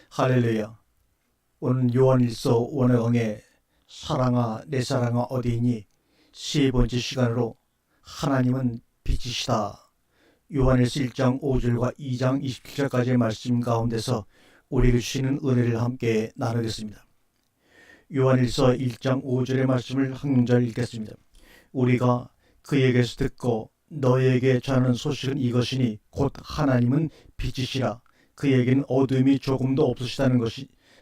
할렐루야. 오늘 요한일서 원어강의 사랑아 내 사랑아 어디있니 세 번째 시간으로 하나님은 빛이시다. 요한일서 1장 5절과 2장 27절까지의 말씀 가운데서 우리에게 주시는 은혜를 함께 나누겠습니다. 요한일서 1장 5절의 말씀을 한 문절 읽겠습니다. 우리가 그에게서 듣고 너에게 전하는 소식은 이것이니 곧 하나님은 빛이시라. 그에게는 어둠이 조금도 없으시다는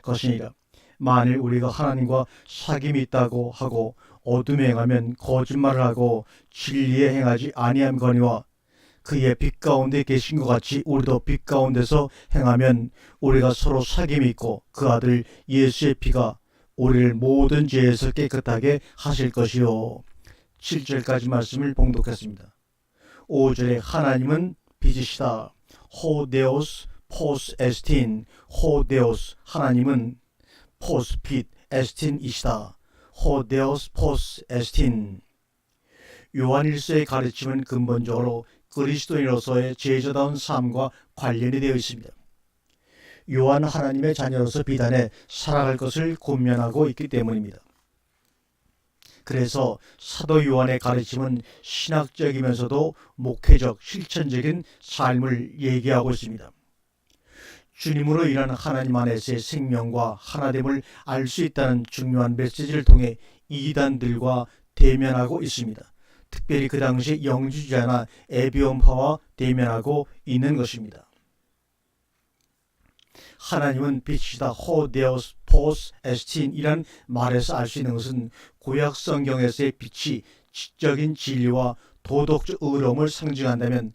것이니라. 만일 우리가 하나님과 사귐이 있다고 하고 어둠에 행하면 거짓말을 하고 진리에 행하지 아니함거니와 그의 빛 가운데 계신 것 같이 우리도 빛 가운데서 행하면 우리가 서로 사귐이 있고 그 아들 예수의 피가 우리를 모든 죄에서 깨끗하게 하실 것이요. 7절까지 말씀을 봉독했습니다. 5절에 하나님은 빛이시다. 호데오스 포스 에스틴. 호데오스 하나님은 포스 빛 에스틴이시다. 호데오스 포스 에스틴. 요한일서의 가르침은 근본적으로 그리스도인으로서의 제자다운 삶과 관련이 되어 있습니다. 요한 하나님의 자녀로서 비단에 살아갈 것을 권면하고 있기 때문입니다. 그래서 사도 요한의 가르침은 신학적이면서도 목회적, 실천적인 삶을 얘기하고 있습니다. 주님으로 인한 하나님 안에서의 생명과 하나됨을 알 수 있다는 중요한 메시지를 통해 이단들과 대면하고 있습니다. 특별히 그 당시 영주주자나 에비온파와 대면하고 있는 것입니다. 하나님은 빛이다. 호데오스 포스 에스틴이란 말에서 알 수 있는 것은 구약 성경에서의 빛이 지적인 진리와 도덕적 의로움을 상징한다면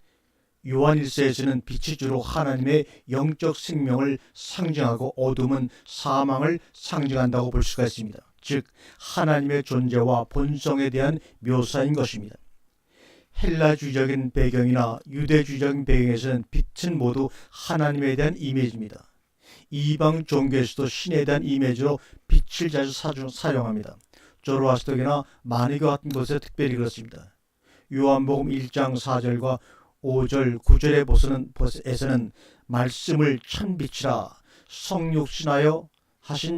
요한일서에서는 빛이 주로 하나님의 영적 생명을 상징하고 어둠은 사망을 상징한다고 볼 수가 있습니다. 즉 하나님의 존재와 본성에 대한 묘사인 것입니다. 헬라주의적인 배경이나 유대주의적인 배경에서는 빛은 모두 하나님에 대한 이미지입니다. 이방 종교에서도 신에 대한 이미지로 빛을 자주 사용합니다. 조로아스터교나 마니교 같은 곳에 특별히 그렇습니다. 요한복음 1장 4절과 5절 9절에서는 말씀을 천빛이라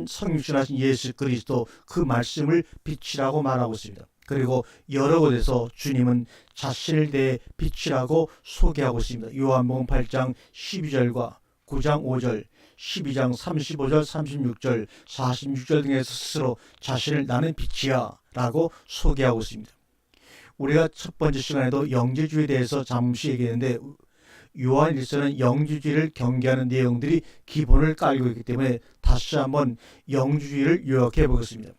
성육신하신 예수 그리스도 그 말씀을 빛이라고 말하고 있습니다. 그리고 여러 곳에서 주님은 자신을 대해 빛이라고 소개하고 있습니다. 요한복음 8장 12절과 9장 5절 12장 35절 36절 46절 등에서 스스로 자신을 나는 빛이야 라고 소개하고 있습니다. 우리가 첫 번째 시간에도 영지주의에 대해서 잠시 얘기했는데 요한일서는 영지주의를 경계하는 내용들이 기본을 깔고 있기 때문에 다시 한번 영지주의를 요약해 보겠습니다.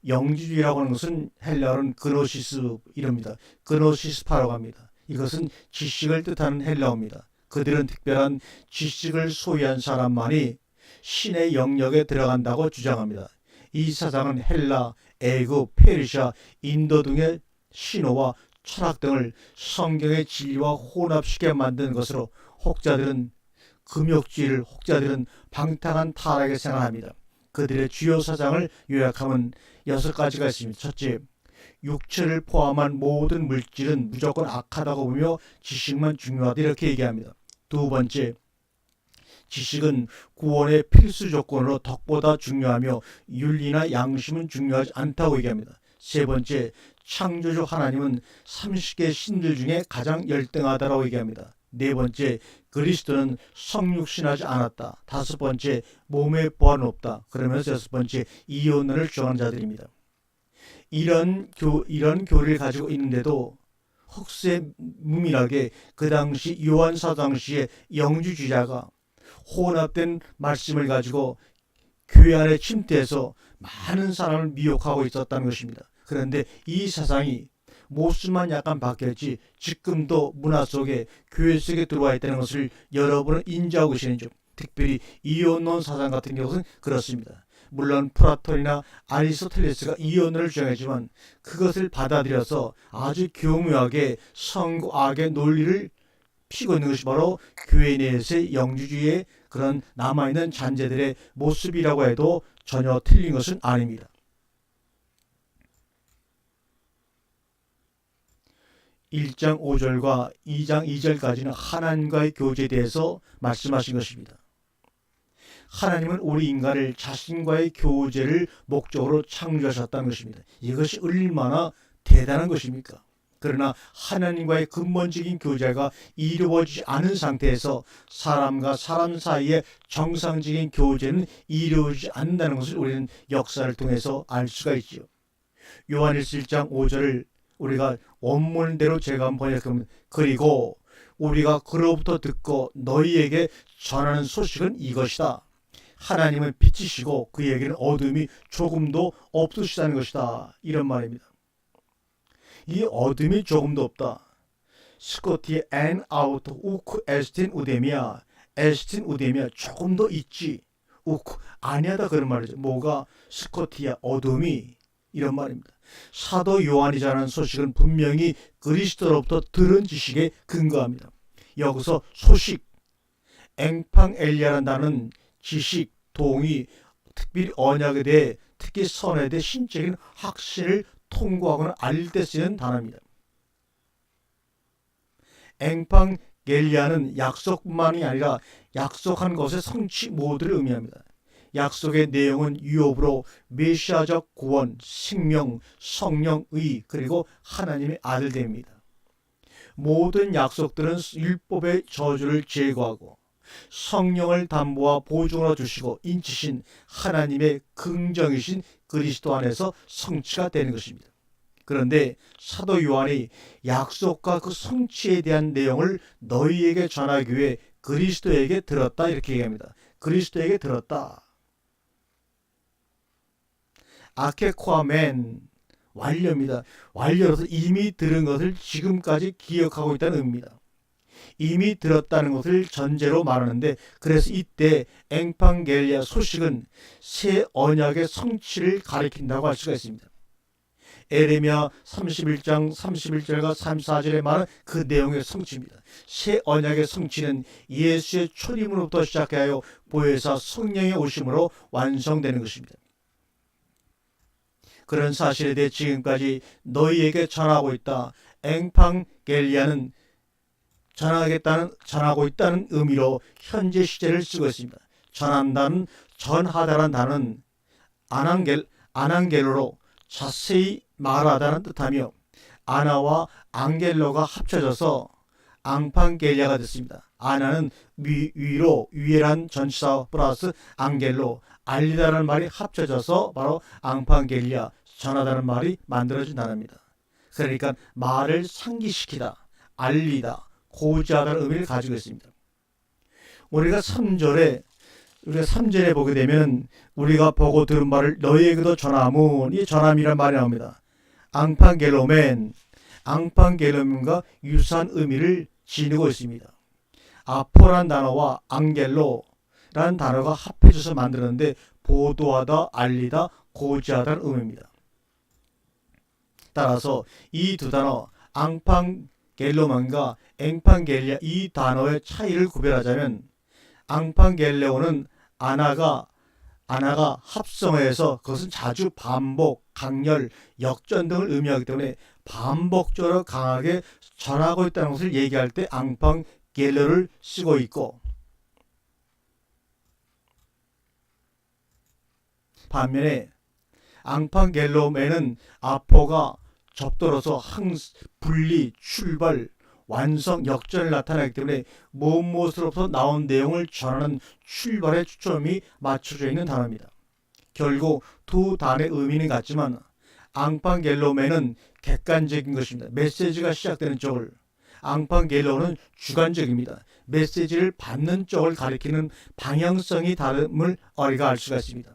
영지주의라고 하는 것은 헬라어는 그노시스 이름입니다. 그노시스파라고 합니다. 이것은 지식을 뜻하는 헬라어입니다. 그들은 특별한 지식을 소유한 사람만이 신의 영역에 들어간다고 주장합니다. 이 사상은 헬라, 애굽, 페르시아, 인도 등의 신호와 철학 등을 성경의 진리와 혼합시켜 만든 것으로 혹자들은 금욕주의를, 혹자들은 방탕한 타락에 생각합니다. 그들의 주요 사상을 요약하면 6가지가 있습니다. 첫째, 육체를 포함한 모든 물질은 무조건 악하다고 보며 지식만 중요하다 이렇게 얘기합니다. 두 번째, 지식은 구원의 필수 조건으로 덕보다 중요하며 윤리나 양심은 중요하지 않다고 얘기합니다. 세 번째, 창조주 하나님은 30개 신들 중에 가장 열등하다고 얘기합니다. 네 번째, 그리스도는 성육신하지 않았다. 다섯 번째, 몸의 보안은 없다. 그러면서 여섯 번째, 이혼론을 주장하는 자들입니다. 이런 교리를 가지고 있는데도 혹세무민하게 그 당시 요한사 당시의 영주주의자가 혼합된 말씀을 가지고 교회 안에 침투해서 많은 사람을 미혹하고 있었다는 것입니다. 그런데 이 사상이 모습만 약간 바뀌었지 지금도 문화 속에 교회 속에 들어와 있다는 것을 여러분은 인지하고 계시는지. 특별히 이혼론 사상 같은 경우는 그렇습니다. 물론 플라톤이나 아리스토텔레스가 이혼론을 주장했지만 그것을 받아들여서 아주 교묘하게 성악의 논리를 피고 있는 것이 바로 교회 내에서의 영주주의의 그런 남아있는 잔재들의 모습이라고 해도 전혀 틀린 것은 아닙니다. 1장 5절과 2장 2절까지는 하나님과의 교제에 대해서 말씀하신 것입니다. 하나님은 우리 인간을 자신과의 교제를 목적으로 창조하셨다는 것입니다. 이것이 얼마나 대단한 것입니까? 그러나 하나님과의 근본적인 교제가 이루어지지 않은 상태에서 사람과 사람 사이의 정상적인 교제는 이루어지지 않는다는 것을 우리는 역사를 통해서 알 수가 있지요. 요한일서 1장 5절을 우리가 원문대로 제가 한번 번역하면, 그리고 우리가 그로부터 듣고 너희에게 전하는 소식은 이것이다. 하나님은 빛이시고 그에게는 어둠이 조금도 없으시다는 것이다. 이런 말입니다. 이 어둠이 조금도 없다. 스코티의 엔 아우트 우크 에스틴 우데미아, 에스틴 우데미아, 조금도 있지. 우크 아니하다, 그런 말이죠. 뭐가 스코티야, 어둠이, 이런 말입니다. 사도 요한이 전하는 소식은 분명히 그리스도로부터 들은 지식에 근거합니다. 여기서 소식, 앵팡엘리아라는 단어는 지식, 동의, 특별히 언약에 대해, 특히 선에 대해 신적인 확신을 통고하거나 알릴 때 쓰는 단어입니다. 앵팡겔리아는 약속뿐만이 아니라 약속한 것의 성취 모두를 의미합니다. 약속의 내용은 유업으로 메시아적 구원, 생명, 성령의, 그리고 하나님의 아들됨입니다. 모든 약속들은 율법의 저주를 제거하고 성령을 담보와 보증으로 주시고 인치신 하나님의 긍정이신 그리스도 안에서 성취가 되는 것입니다. 그런데 사도 요한이 약속과 그 성취에 대한 내용을 너희에게 전하기 위해 그리스도에게 들었다, 이렇게 얘기합니다. 그리스도에게 들었다. 아케코아멘, 완료입니다. 완료로서 이미 들은 것을 지금까지 기억하고 있다는 의미입니다. 이미 들었다는 것을 전제로 말하는데, 그래서 이때 앵팡겔리아 소식은 새 언약의 성취를 가리킨다고 할 수가 있습니다. 에레미야 31장 31절과 34절에 말한 그 내용의 성취입니다. 새 언약의 성취는 예수의 초림으로부터 시작하여 보혜사 성령의 오심으로 완성되는 것입니다. 그런 사실에 대해 지금까지 너희에게 전하고 있다. 앵팡겔리아는 전하고 있다는 의미로 현재 시제를 쓰고 있습니다. 전한다는, 전하다라는 단어는 아난겔로로 자세히 말하다는 뜻하며, 아나와 앙겔로가 합쳐져서 앙팡겔리아가 됐습니다. 아나는 위로, 위에란 전치사 플러스 앙겔로, 알리다라는 말이 합쳐져서 바로 앙팡겔리아, 전하다는 말이 만들어진 단어입니다. 그러니까 말을 상기시키다, 알리다, 고지하다는 의미를 가지고 있습니다. 우리가 3절에 보게 되면 우리가 보고 들은 말을 너희에게도 전하문, 이 전함이란 말이 나옵니다. 앙팡겔로멘, 앙팡겔로멘과 유사한 의미를 지니고 있습니다. 아포란 단어와 앙겔로라는 단어가 합해져서 만들었는데, 보도하다, 알리다, 고지하다는 의미입니다. 따라서 이 두 단어 앙팡겔로만과 앵팡겔리아, 이 단어의 차이를 구별하자면, 앙팡겔레오는 아나가 합성어에서 그것은 자주 반복, 강렬, 역전 등을 의미하기 때문에 반복적으로 강하게 전하고 있다는 것을 얘기할 때 앙팡겔레오를 쓰고 있고, 반면에 앙팡겔로멘은 아포가 접도로서 분리, 출발, 완성, 역전을 나타내기 때문에 무엇으로부터 나온 내용을 전하는 출발의 초점이 맞춰져 있는 단어입니다. 결국 두 단어의 의미는 같지만 앙팡겔로멘은 객관적인 것입니다. 메시지가 시작되는 쪽을, 앙팡겔로는 주관적입니다. 메시지를 받는 쪽을 가리키는 방향성이 다름을 우리가 알 수가 있습니다.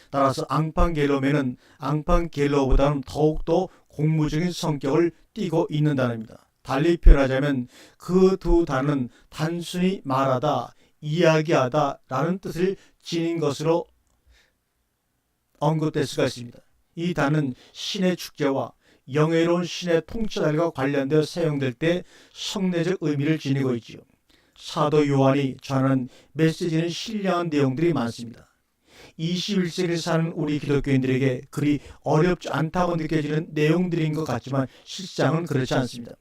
따라서 앙팡겔로멘은 앙팡겔로보다는 더욱더 공무적인 성격을 띠고 있는 단어입니다. 달리 표현하자면 그 두 단어는 단순히 말하다, 이야기하다 라는 뜻을 지닌 것으로 언급될 수가 있습니다. 이 단어는 신의 축제와 영예로운 신의 통치달과 관련되어 사용될 때 성내적 의미를 지니고 있지요. 사도 요한이 전하는 메시지는 신령한 내용들이 많습니다. 21세기를 사는 우리 기독교인들에게 그리 어렵지 않다고 느껴지는 내용들인 것 같지만 실상은 그렇지 않습니다.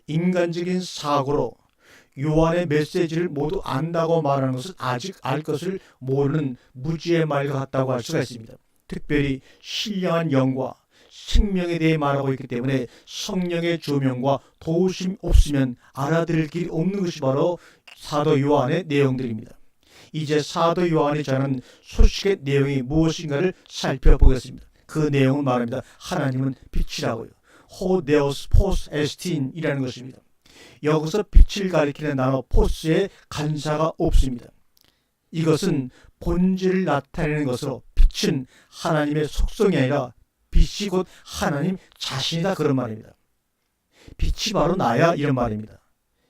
인간적인 사고로 요한의 메시지를 모두 안다고 말하는 것은 아직 알 것을 모르는 무지의 말과 같다고 할 수가 있습니다. 특별히 신령한 영과 생명에 대해 말하고 있기 때문에 성령의 조명과 도우심 없으면 알아들을 길이 없는 것이 바로 사도 요한의 내용들입니다. 이제 사도 요한이 전하는 소식의 내용이 무엇인가를 살펴보겠습니다. 그 내용은 말합니다. 하나님은 빛이라고요. 호데오스 포스 에스틴이라는 것입니다. 여기서 빛을 가리키는 단어 포스에 간사가 없습니다. 이것은 본질을 나타내는 것으로 빛은 하나님의 속성이 아니라 빛이 곧 하나님 자신이다 그런 말입니다. 빛이 바로 나야 이런 말입니다.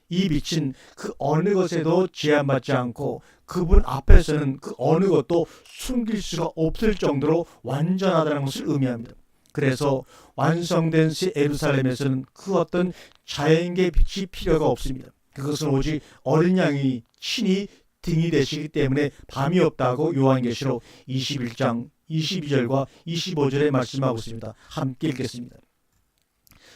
이 빛은 그 어느 것에도 제한받지 않고 그분 앞에서는 그 어느 것도 숨길 수가 없을 정도로 완전하다는 것을 의미합니다. 그래서 완성된 새 예루살렘에서는 그 어떤 자연계 빛이 필요가 없습니다. 그것은 오직 어린 양이 친히 등이 되시기 때문에 밤이 없다고 요한계시록 21장 22절과 25절에 말씀하고 있습니다. 함께 읽겠습니다.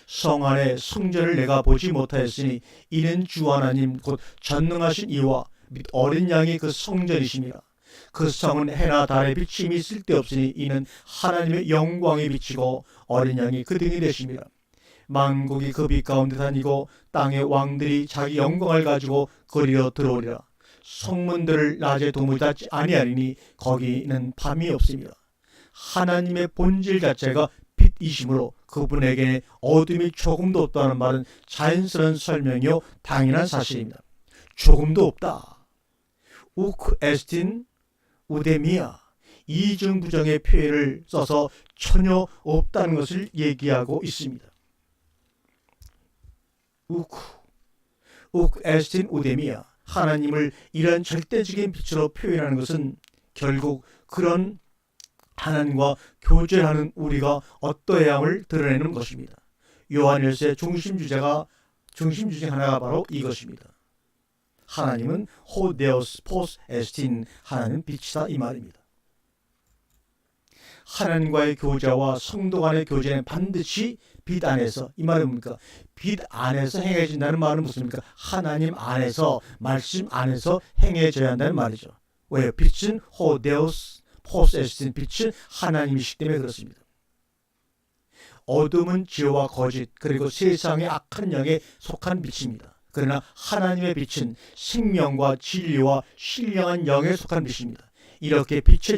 성 안에 성전을 내가 보지 못하였으니 이는 주 하나님 곧 전능하신 이와 및 어린 양이 그 성전이심이라. 그 성은 해나 달의 비침이 쓸데없으니 이는 하나님의 영광이 비치고 어린 양이 그 등이 되심이라. 만국이 그 빛 가운데 다니고 땅의 왕들이 자기 영광을 가지고 거리로 들어오리라. 성문들을 낮에 도무지 닫지 아니하리니 거기는 밤이 없습니다. 하나님의 본질 자체가 빛이시므로 그분에게 어둠이 조금도 없다는 말은 자연스러운 설명이요 당연한 사실입니다. 조금도 없다. 우크 에스틴 우데미아 이중부정의 표현을 써서 전혀 없다는 것을 얘기하고 있습니다. 우크 에스틴 우데미아 하나님을 이런 절대적인 빛으로 표현하는 것은 결국 그런 하나님과 교제하는 우리가 어떠해야 함을 드러내는 것입니다. 요한일서의 중심 주제 하나가 바로 이것입니다. 하나님은 호데오스 포스 에스틴 하나님은 빛이다 이 말입니다. 하나님과의 교제와 성도 간의 교제는 반드시 빛 안에서 이 말은 뭡니까? 빛 안에서 행해진다는 말은 무엇입니까? 하나님 안에서 말씀 안에서 행해져야 한다는 말이죠. 왜요? 빛은 호데오스 포스 에스틴 빛은 하나님이시기 때문에 그렇습니다. 어둠은 지혜와 거짓 그리고 세상의 악한 영에 속한 빛입니다. 그러나 하나님의 빛은 생명과 진리와 신령한 영에 속한 빛입니다. 이렇게 빛의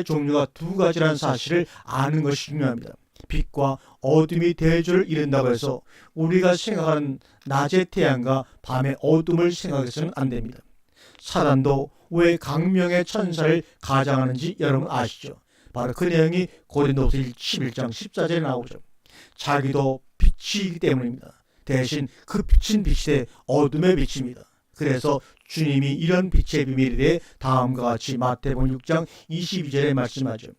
종류가 두 가지라는 사실을 아는 것이 중요합니다. 빛과 어둠이 대조를 이룬다고 해서 우리가 생각하는 낮의 태양과 밤의 어둠을 생각해서는 안 됩니다. 사단도 왜 강명의 천사를 가장하는지 여러분 아시죠? 바로 그 내용이 고린도후서 11장 14절에 나오죠. 자기도 빛이기 때문입니다. 대신 그 빛은 빛이 돼 어둠의 빛입니다. 그래서 주님이 이런 빛의 비밀에 대해 다음과 같이 마태복음 6장 22절에 말씀하죠.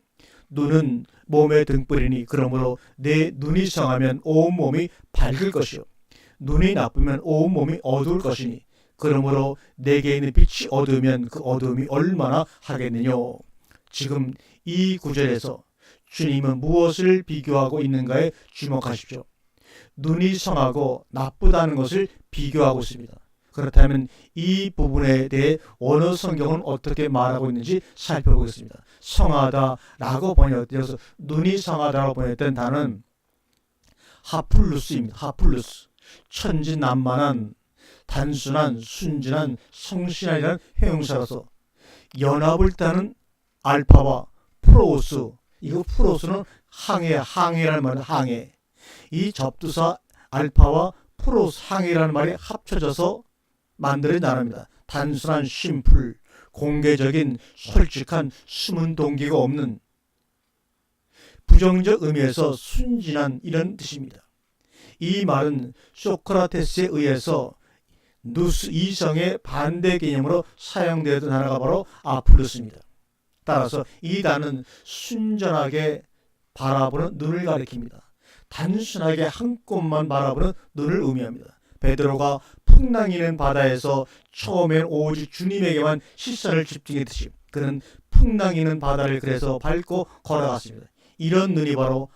눈은 몸의 등불이니 그러므로 내 눈이 성하면 온 몸이 밝을 것이요 눈이 나쁘면 온 몸이 어두울 것이니 그러므로 내게 있는 빛이 어두우면 그 어두움이 얼마나 하겠느냐. 지금 이 구절에서 주님은 무엇을 비교하고 있는가에 주목하십시오. 눈이 성하고 나쁘다는 것을 비교하고 있습니다. 그렇다면 이 부분에 대해 원어 성경은 어떻게 말하고 있는지 살펴보겠습니다. 성하다라고 번역되어서 눈이 성하다라고 번역된 단어는 하플루스입니다. 하플루스. 천진난만한, 단순한, 순진한, 성실한이라는 형용사라서 연합을 따는 알파와 프로스, 이거 프로스는 항해라는 말은 항해. 이 접두사 알파와 프로스 항해라는 말이 합쳐져서 만들어진 단어입니다. 단순한 심플, 공개적인, 솔직한, 숨은 동기가 없는 부정적 의미에서 순진한 이런 뜻입니다. 이 말은 소크라테스에 의해서 누스 이성의 반대 개념으로 사용되었던 단어가 바로 아플루스입니다. 따라서 이 단어는 순전하게 바라보는 눈을 가리킵니다. 단순하게 한 곳만 바라보는 눈을 의미합니다. 베드로가 풍랑이는 바다에서 처음엔 오직 주님에게만 시선을 집중했듯이 그는 풍랑이는 바다를 그래서 밟고 걸어갔습니다. 이런 눈이 바로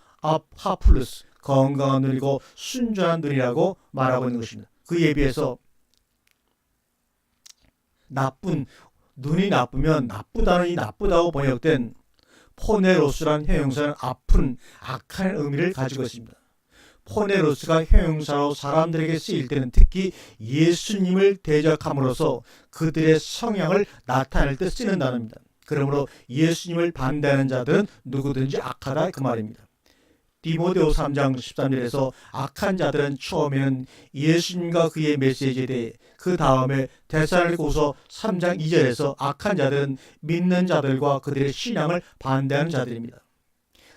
하플루스, 건강한 눈이고 순전한 눈이라고 말하고 있는 것입니다. 그에 비해서 나쁜, 눈이 나쁘면 나쁘다는 이 나쁘다고 번역된 포네로스란 형용사는 아픈, 악한 의미를 가지고 있습니다. 포네로스가 형용사로 사람들에게 쓰일 때는 특히 예수님을 대적함으로써 그들의 성향을 나타낼 때 쓰는 단어입니다. 그러므로 예수님을 반대하는 자들은 누구든지 악하다 그 말입니다. 디모데오 3장 13절에서 악한 자들은 처음에는 예수님과 그의 메시지에 대해, 그 다음에 데살로니가후서 3장 2절에서 악한 자들은 믿는 자들과 그들의 신앙을 반대하는 자들입니다.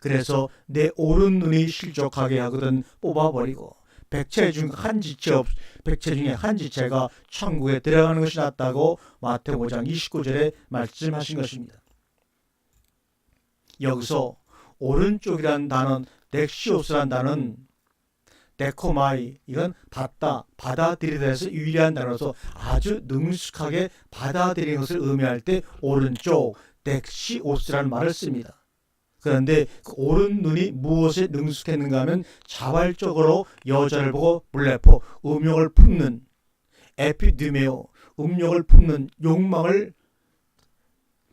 그래서 내 오른 눈이 실족하게 하거든 뽑아버리고 백체 중에 한 지체가 천국에 들어가는 것이 낫다고 마태복음 5장 29절에 말씀하신 것입니다. 여기서 오른쪽이라는 단어는 덱시오스라는 단어는 데코마이, 이건 받아들이다 해서 유리한 단어로서 아주 능숙하게 받아들이는 것을 의미할 때 오른쪽 덱시오스라는 말을 씁니다. 그런데 그 오른 눈이 무엇에 능숙했는가 하면 자발적으로 여자를 보고 블레포, 음욕을 품는, 에피드메오, 음욕을 품는, 욕망을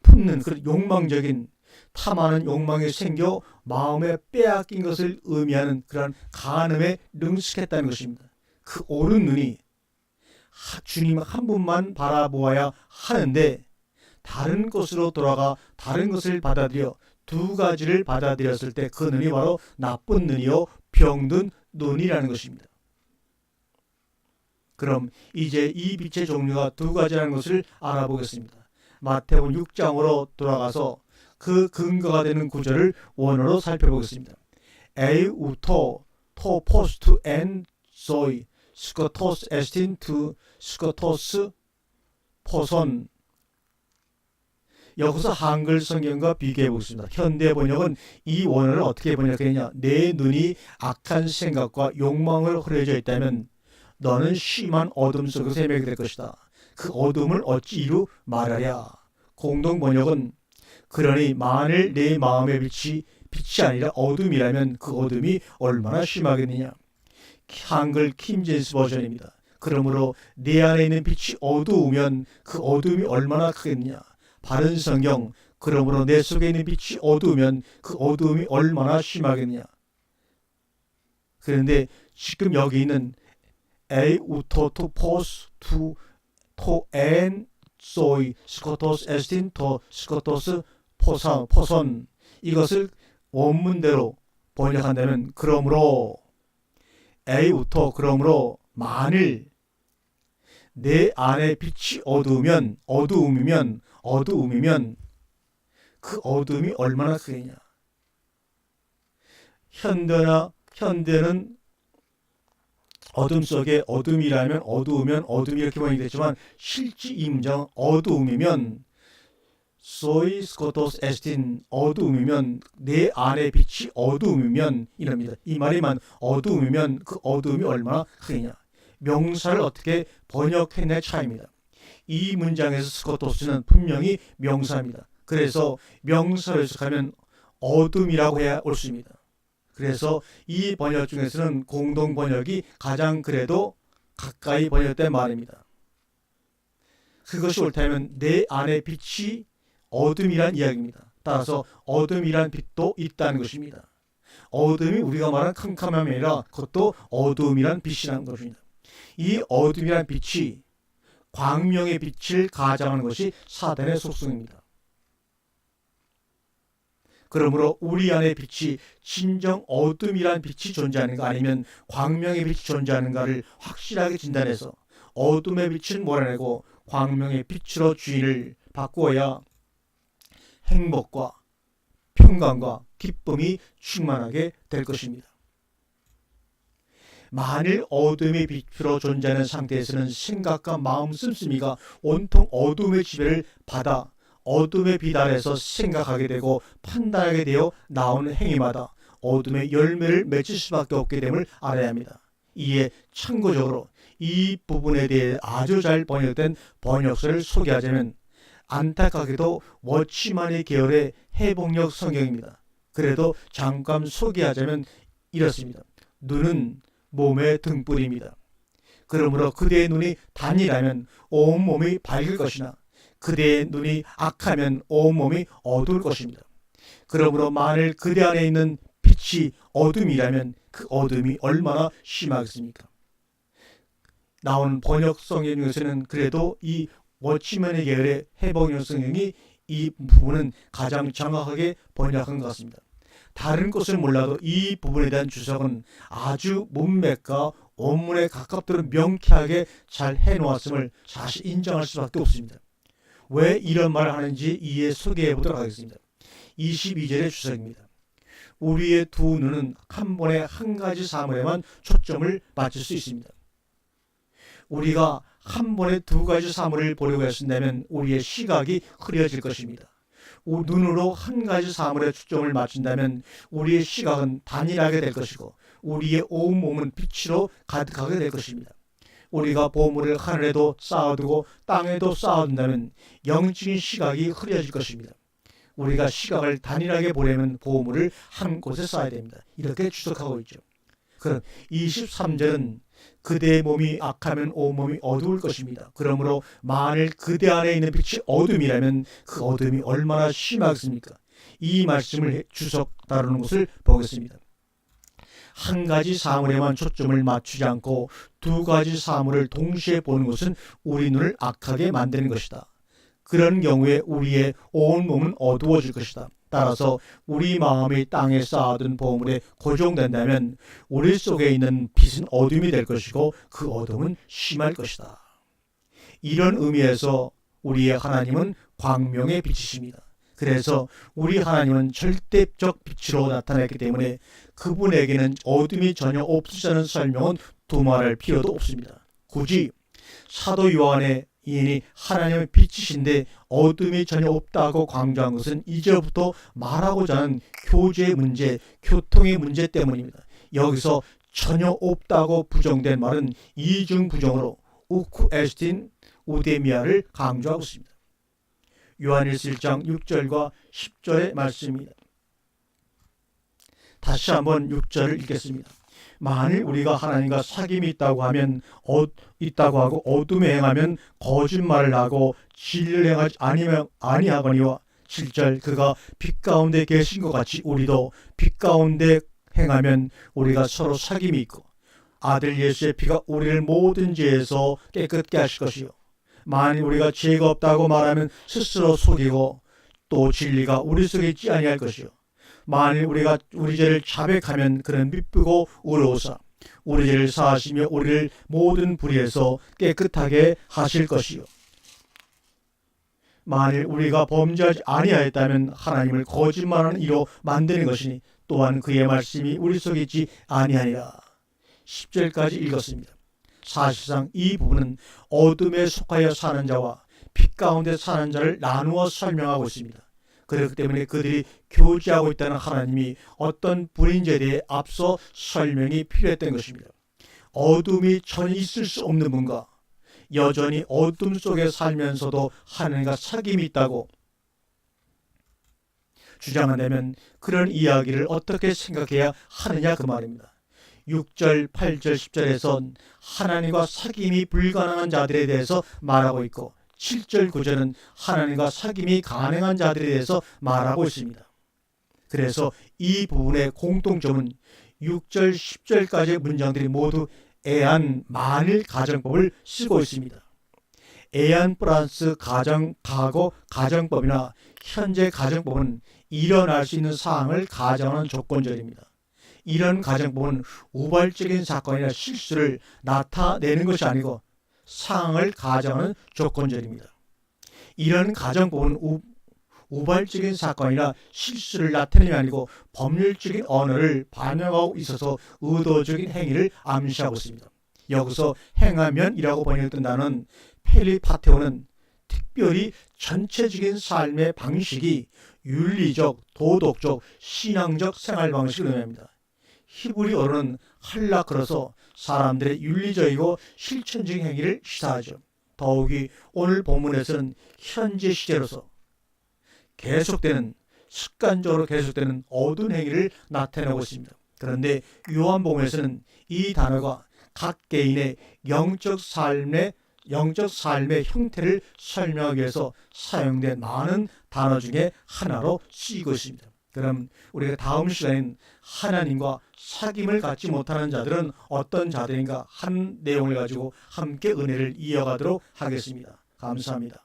품는 그런 욕망적인 탐하는 욕망이 생겨 마음에 빼앗긴 것을 의미하는 그런 간음에 능숙했다는 것입니다. 그 오른 눈이 주님 한 분만 바라보아야 하는데 다른 것으로 돌아가 다른 것을 받아들여 두 가지를 받아들였을 때 그 눈이 바로 나쁜 눈이요 병든 눈이라는 것입니다. 그럼 이제 이 빛의 종류가 두 가지라는 것을 알아보겠습니다. 마태복음 6장으로 돌아가서 그 근거가 되는 구절을 원어로 살펴보겠습니다. 에우토 토 포스트 엔 소이 스코토스 에스틴 투 스코토스 포선. 여기서 한글 성경과 비교해 보겠습니다. 현대 번역은 이 원어를 어떻게 번역했느냐? 내 눈이 악한 생각과 욕망을 흐려져 있다면 너는 심한 어둠 속에서 헤매게 될 것이다. 그 어둠을 어찌 이루 말하랴? 공동 번역은 그러니 만일 내 마음의 빛이 아니라 어둠이라면 그 어둠이 얼마나 심하겠느냐? 한글 킹제임스 버전입니다. 그러므로 내 안에 있는 빛이 어두우면 그 어둠이 얼마나 크겠느냐? 바른 성경, 그러므로 내 속에 있는 빛이 어두우면 그 어두움이 얼마나 심하겠느냐? 그런데 지금 여기 있는 에이 우토 투 포스 투 토 엔 소이 스코토스 에스틴 토 스코토스 포선, 이것을 원문대로 번역한다면 그러므로 에이 우토, 그러므로 만일 내 안에 빛이 어두우면 그 어둠이 얼마나 크겠냐? 현대는 어둠 속에 어둠이라면 어두우면 어둠이 이렇게 번역됐지만 실제 이 문장은 어두움이면 소이 스코토스 에스틴, 어두움이면 내 안에 빛이 어두움이면 이럽니다. 이 말이만 어두움이면 그 어두움이 얼마나 크겠냐? 명사를 어떻게 번역했냐의 차이입니다. 이 문장에서 스코토스는 분명히 명사입니다. 그래서 명사로 해석하면 어둠이라고 해야 옳습니다. 그래서 이 번역 중에서는 공동 번역이 가장 그래도 가까이 번역된 말입니다. 그것이 옳다면 내 안에 빛이 어둠이란 이야기입니다. 따라서 어둠이란 빛도 있다는 것입니다. 어둠이 우리가 말하는 캄캄함이 아니라 그것도 어둠이란 빛이라는 것입니다. 이 어둠이란 빛이 광명의 빛을 가장하는 것이 사단의 속성입니다. 그러므로 우리 안에 빛이 진정 어둠이란 빛이 존재하는가 아니면 광명의 빛이 존재하는가를 확실하게 진단해서 어둠의 빛은 몰아내고 광명의 빛으로 주인을 바꾸어야 행복과 평강과 기쁨이 충만하게 될 것입니다. 만일 어둠의 빛으로 존재하는 상태에서는 생각과 마음 씀씀이가 온통 어둠의 지배를 받아 어둠의 빛 아래서 생각하게 되고 판단하게 되어 나오는 행위마다 어둠의 열매를 맺을 수밖에 없게 됨을 알아야 합니다. 이에 참고적으로 이 부분에 대해 아주 잘 번역된 번역서를 소개하자면 안타깝게도 워치만의 계열의 해복력 성경입니다. 그래도 잠깐 소개하자면 이렇습니다. 눈은 몸의 등불입니다. 그러므로 그대의 눈이 단이라면 온몸이 밝을 것이나 그대의 눈이 악하면 온몸이 어두울 것입니다. 그러므로 만일 그대 안에 있는 빛이 어둠이라면 그 어둠이 얼마나 심하겠습니까? 나온 번역 성경 중에서는 그래도 이 워치맨의 계열의 해번역 성경이 이 부분은 가장 정확하게 번역한 것 같습니다. 다른 것을 몰라도 이 부분에 대한 주석은 아주 문맥과 원문에 가깝도록 명쾌하게 잘 해놓았음을 사실 인정할 수밖에 없습니다. 왜 이런 말을 하는지 이해 소개해 보도록 하겠습니다. 22절의 주석입니다. 우리의 두 눈은 한 번에 한 가지 사물에만 초점을 맞출 수 있습니다. 우리가 한 번에 두 가지 사물을 보려고 했다면 우리의 시각이 흐려질 것입니다. 눈으로 한 가지 사물에 초점을 맞춘다면 우리의 시각은 단일하게 될 것이고 우리의 온몸은 빛으로 가득하게 될 것입니다. 우리가 보물을 하늘에도 쌓아두고 땅에도 쌓아둔다면 영적인 시각이 흐려질 것입니다. 우리가 시각을 단일하게 보려면 보물을 한 곳에 쌓아야 됩니다. 이렇게 추석하고 있죠. 그럼 23절은 그대의 몸이 악하면 온몸이 어두울 것입니다. 그러므로 만일 그대 안에 있는 빛이 어둠이라면 그 어둠이 얼마나 심하겠습니까? 이 말씀을 주석 다루는 것을 보겠습니다. 한 가지 사물에만 초점을 맞추지 않고 두 가지 사물을 동시에 보는 것은 우리 눈을 악하게 만드는 것이다. 그런 경우에 우리의 온몸은 어두워질 것이다. 따라서 우리 마음이 땅에 쌓아둔 보물에 고정된다면 우리 속에 있는 빛은 어둠이 될 것이고 그 어둠은 심할 것이다. 이런 의미에서 우리의 하나님은 광명의 빛이십니다. 그래서 우리 하나님은 절대적 빛으로 나타났기 때문에 그분에게는 어둠이 전혀 없으시다는 설명은 두말할 필요도 없습니다. 굳이 사도 요한의 이인이 하나님의 빛이신데 어둠이 전혀 없다고 강조한 것은 이제부터 말하고자 하는 교제의 문제, 교통의 문제 때문입니다. 여기서 전혀 없다고 부정된 말은 이중부정으로 우쿠 에스틴 우데미아를 강조하고 있습니다. 요한일서 1장 6절과 10절의 말씀입니다. 다시 한번 6절을 읽겠습니다. 만일 우리가 하나님과 사귐이 있다고 하고 어둠에 행하면 거짓말을 하고 진리를 행하지 아니하거니와 7절 그가 빛 가운데 계신 것 같이 우리도 빛 가운데 행하면 우리가 서로 사귐이 있고 아들 예수의 피가 우리를 모든 죄에서 깨끗게 하실 것이요 만일 우리가 죄가 없다고 말하면 스스로 속이고 또 진리가 우리 속에 있지 아니할 것이요 만일 우리가 우리 죄를 자백하면 그는 미쁘고 의로우사 우리 죄를 사하시며 우리를 모든 불의에서 깨끗하게 하실 것이요 만일 우리가 범죄하지 아니하였다면 하나님을 거짓말하는 이로 만드는 것이니 또한 그의 말씀이 우리 속에 있지 아니하니라. 10절까지 읽었습니다. 사실상 이 부분은 어둠에 속하여 사는 자와 빛 가운데 사는 자를 나누어 설명하고 있습니다. 그렇기 때문에 그들이 교제하고 있다는 하나님이 어떤 분인지에 대해 앞서 설명이 필요했던 것입니다. 어둠이 전혀 있을 수 없는 분과 여전히 어둠 속에 살면서도 하나님과 사귐이 있다고 주장한다면 그런 이야기를 어떻게 생각해야 하느냐 그 말입니다. 6절, 8절, 10절에선 하나님과 사귐이 불가능한 자들에 대해서 말하고 있고 7절, 9절은 하나님과 사귐이 가능한 자들에 대해서 말하고 있습니다. 그래서 이 부분의 공통점은 6절, 10절까지의 문장들이 모두 애안 만일 가정법을 쓰고 있습니다. 애안 플러스 과거 가정법이나 현재 가정법은 일어날 수 있는 사항을 가정하는 조건절입니다. 이런 가정법은 우발적인 사건이나 실수를 나타내는 것이 아니고 상황을 가정하는 조건절입니다. 이런 가정법은 우발적인 사건이나 실수를 나타내는 게 아니고 법률적인 언어를 반영하고 있어서 의도적인 행위를 암시하고 있습니다. 여기서 행하면이라고 번역된 단어는 펠리파테오는 특별히 전체적인 삶의 방식이 윤리적, 도덕적, 신앙적 생활 방식을 의미합니다. 히브리어로는 할라크로서 사람들의 윤리적이고 실천적인 행위를 시사하죠. 더욱이 오늘 본문에서는 현재 시제로서 습관적으로 계속되는 어두운 행위를 나타내고 있습니다. 그런데 요한복음에서는 이 단어가 각 개인의 영적 삶의 형태를 설명하기 위해서 사용된 많은 단어 중에 하나로 쓰이고 있습니다. 그럼 우리가 다음 시간엔 하나님과 사귐을 갖지 못하는 자들은 어떤 자들인가 한 내용을 가지고 함께 은혜를 이어가도록 하겠습니다. 감사합니다.